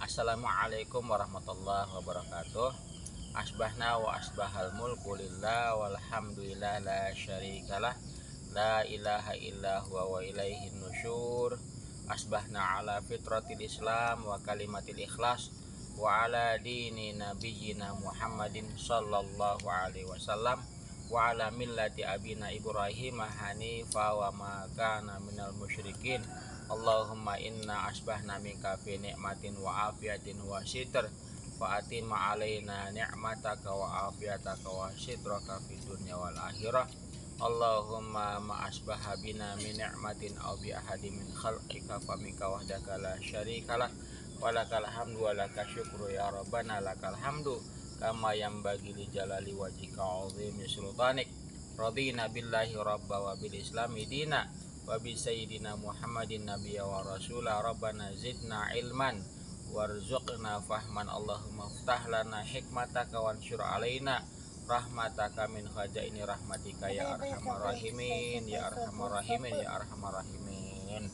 Assalamualaikum warahmatullahi wabarakatuh. Asbahna wa asbahal mulku lillah walhamdulillah la syarikalah la ilaha illa huwa wa ilaihin nusyur. Asbahna ala fitratil islam wa kalimatil ikhlas wa ala dini nabiyyina Muhammadin sallallahu alaihi wasallam wa ala millati abina Ibrahim hanifa wa ma kana minal musyrikin. Allahumma inna asbahna minka fi ni'matin wa afiyatin wa sitr fa atimma alaina ni'mataka wa afiyataka wa sitraka fi dunya wal akhirah. Allahumma ma asbaha bina min ni'matin aw bi ahadin min khalqika fa minka wahdaka la syarikalah wa lakal hamdu wa lakal syukru ya rabbana lakal hamdu kama yanbaghi li jalali wajhika wa 'azimi sultanik. Radina billahi rabba wa bil islami dina wa bi sayyidina Muhammadin nabiyya wa rasula. Rabbana zidna ilman warzuqna fahman. Allahumma ftah lana hikmataka wansyur alaina rahmataka min khazaini rahmatika ya arhamar rahimin ya arhamar rahimin ya arhamar rahimin.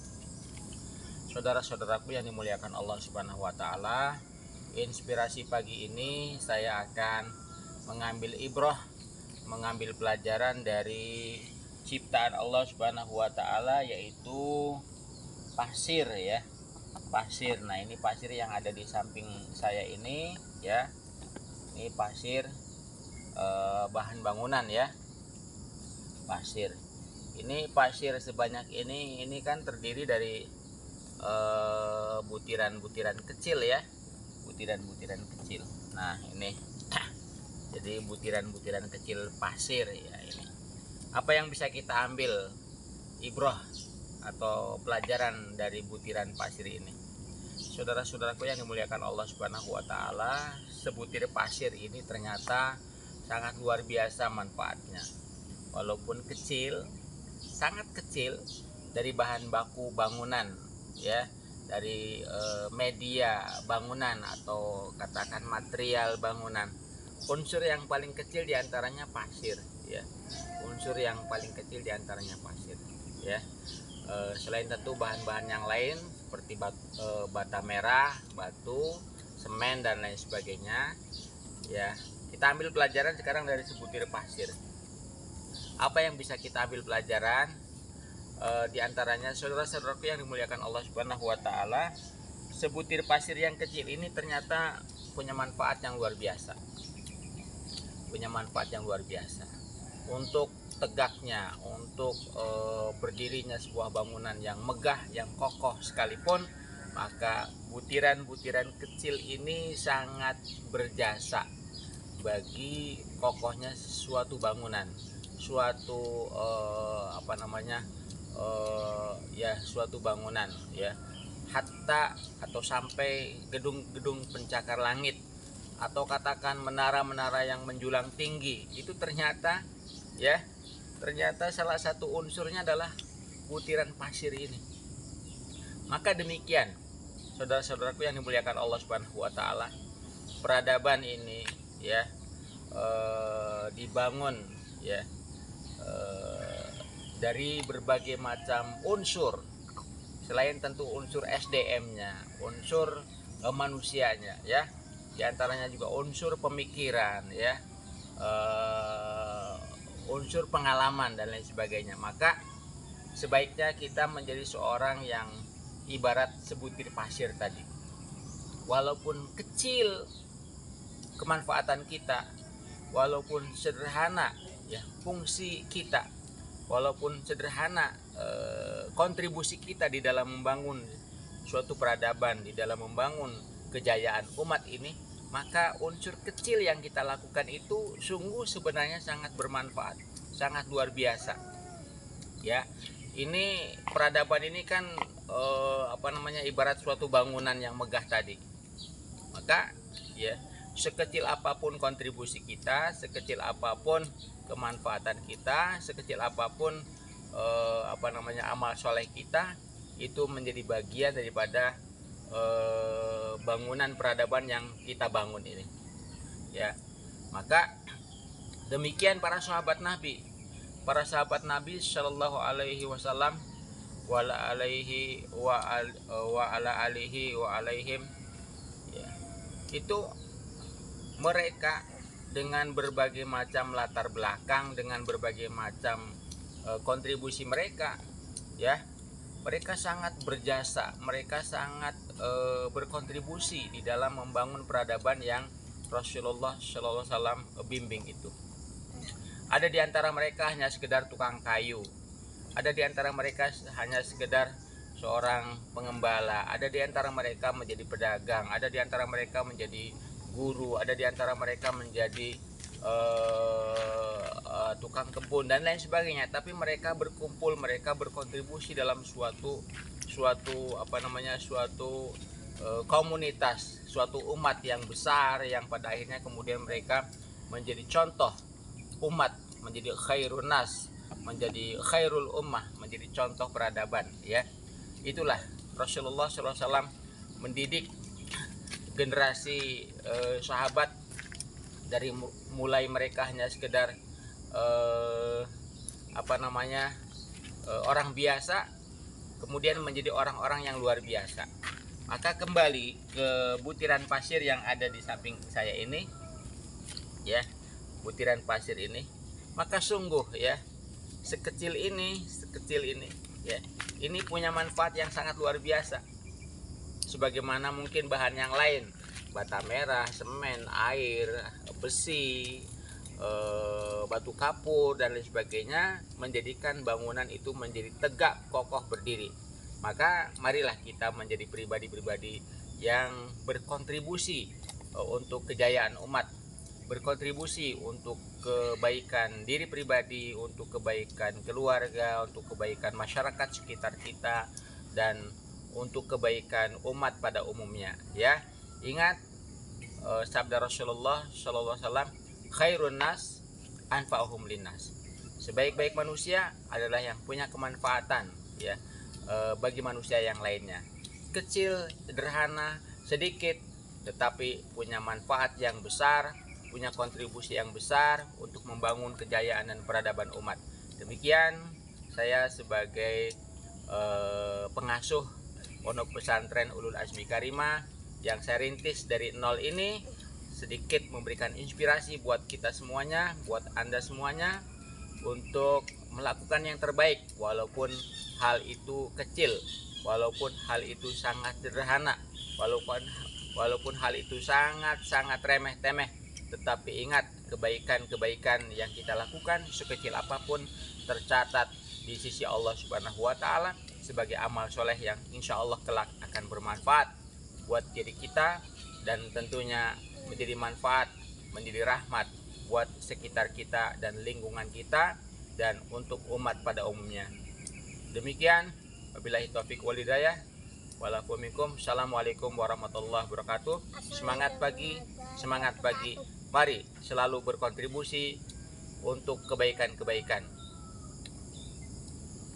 Saudara-saudaraku yang dimuliakan Allah Subhanahu wa taala, inspirasi pagi ini saya akan mengambil ibrah, mengambil pelajaran dari ciptaan Allah Subhanahu wa taala, yaitu pasir ya. Pasir. Nah, ini pasir yang ada di samping saya ini ya. Ini pasir bahan bangunan ya. Pasir. Ini pasir sebanyak ini kan terdiri dari butiran-butiran kecil ya. Butiran-butiran kecil. Nah, ini jadi butiran-butiran kecil pasir ya ini. Apa yang bisa kita ambil ibrah atau pelajaran dari butiran pasir ini? Saudara-saudaraku yang dimuliakan Allah Subhanahu wa taala, sebutir pasir ini ternyata sangat luar biasa manfaatnya. Walaupun kecil, sangat kecil, dari bahan baku bangunan ya, dari media bangunan atau katakan material bangunan. Unsur yang paling kecil diantaranya pasir ya. Unsur yang paling kecil diantaranya pasir ya. Selain tentu bahan-bahan yang lain seperti bata merah, batu, semen dan lain sebagainya ya. Kita ambil pelajaran sekarang dari sebutir pasir. Apa yang bisa kita ambil pelajaran? Diantaranya saudara-saudaraku yang dimuliakan Allah Subhanahu wa taala, sebutir pasir yang kecil ini ternyata punya manfaat yang luar biasa. Punya manfaat yang luar biasa untuk tegaknya, untuk berdirinya sebuah bangunan yang megah, yang kokoh sekalipun, maka butiran-butiran kecil ini sangat berjasa bagi kokohnya suatu bangunan, suatu suatu bangunan ya, hatta atau sampai gedung-gedung pencakar langit atau katakan menara-menara yang menjulang tinggi, itu ternyata salah satu unsurnya adalah butiran pasir ini. Maka demikian saudara-saudaraku yang dimuliakan Allah Subhanahu wa taala, peradaban ini ya dibangun ya dari berbagai macam unsur, selain tentu unsur SDM-nya, unsur manusianya ya. Di antaranya juga unsur pemikiran ya, unsur pengalaman dan lain sebagainya. Maka sebaiknya kita menjadi seorang yang ibarat sebutir pasir tadi. Walaupun kecil kemanfaatan kita, walaupun sederhana ya fungsi kita, walaupun sederhana kontribusi kita di dalam membangun suatu peradaban, di dalam membangun kejayaan umat ini, maka unsur kecil yang kita lakukan itu sungguh sebenarnya sangat bermanfaat, sangat luar biasa ya. Ini peradaban ini kan ibarat suatu bangunan yang megah tadi. Maka ya, sekecil apapun kontribusi kita, sekecil apapun kemanfaatan kita, sekecil apapun amal soleh kita, itu menjadi bagian daripada bangunan peradaban yang kita bangun ini ya. Maka demikian para sahabat Nabi Shallallahu alaihi wasallam wa ala alihi wa alaihim itu mereka dengan berbagai macam latar belakang, dengan berbagai macam kontribusi mereka, ya, mereka sangat berjasa, mereka sangat berkontribusi di dalam membangun peradaban yang Rasulullah Shallallahu Alaihi Wasallam bimbing itu. Ada di antara mereka hanya sekedar tukang kayu, ada di antara mereka hanya sekedar seorang pengembala, ada di antara mereka menjadi pedagang, ada di antara mereka menjadi guru, ada di antara mereka menjadi tukang kebun dan lain sebagainya. Tapi mereka berkumpul, mereka berkontribusi dalam suatu komunitas, suatu umat yang besar, yang pada akhirnya kemudian mereka menjadi contoh umat, menjadi khairun nas, menjadi khairul ummah, menjadi contoh peradaban, ya. Itulah Rasulullah SAW mendidik generasi sahabat dari mulai mereka hanya sekedar orang biasa, kemudian menjadi orang-orang yang luar biasa. Maka kembali ke butiran pasir yang ada di samping saya ini, ya, butiran pasir ini, maka sungguh, ya, sekecil ini, ya, ini punya manfaat yang sangat luar biasa. Sebagaimana mungkin bahan yang lain, bata merah, semen, air, besi, batu kapur dan lain sebagainya, menjadikan bangunan itu menjadi tegak, kokoh, berdiri. Maka marilah kita menjadi pribadi-pribadi yang berkontribusi untuk kejayaan umat, berkontribusi untuk kebaikan diri pribadi, untuk kebaikan keluarga, untuk kebaikan masyarakat sekitar kita, dan untuk kebaikan umat pada umumnya, ya. Ingat sabda Rasulullah Shallallahu Alaihi Wasallam, khairun nas anfa'uhum linnas. Sebaik-baik manusia adalah yang punya kemanfaatan, ya, bagi manusia yang lainnya. Kecil, sederhana, sedikit, tetapi punya manfaat yang besar, punya kontribusi yang besar untuk membangun kejayaan dan peradaban umat. Demikian saya sebagai pengasuh Pondok Pesantren Ulul Azmi Karimah yang saya rintis dari nol ini, sedikit memberikan inspirasi buat kita semuanya, buat Anda semuanya, untuk melakukan yang terbaik, walaupun hal itu kecil, walaupun hal itu sangat sederhana, walaupun hal itu sangat remeh-temeh. Tetapi ingat, kebaikan-kebaikan yang kita lakukan sekecil apapun tercatat di sisi Allah Subhanahu wa Ta'ala sebagai amal soleh yang insya Allah kelak akan bermanfaat buat diri kita, dan tentunya menjadi manfaat, menjadi rahmat buat sekitar kita dan lingkungan kita, dan untuk umat pada umumnya. Demikian, wabillahi taufiq wal hidayah. Walaupunikum, assalamualaikum warahmatullahi wabarakatuh. Semangat pagi, semangat pagi. Mari selalu berkontribusi untuk kebaikan-kebaikan.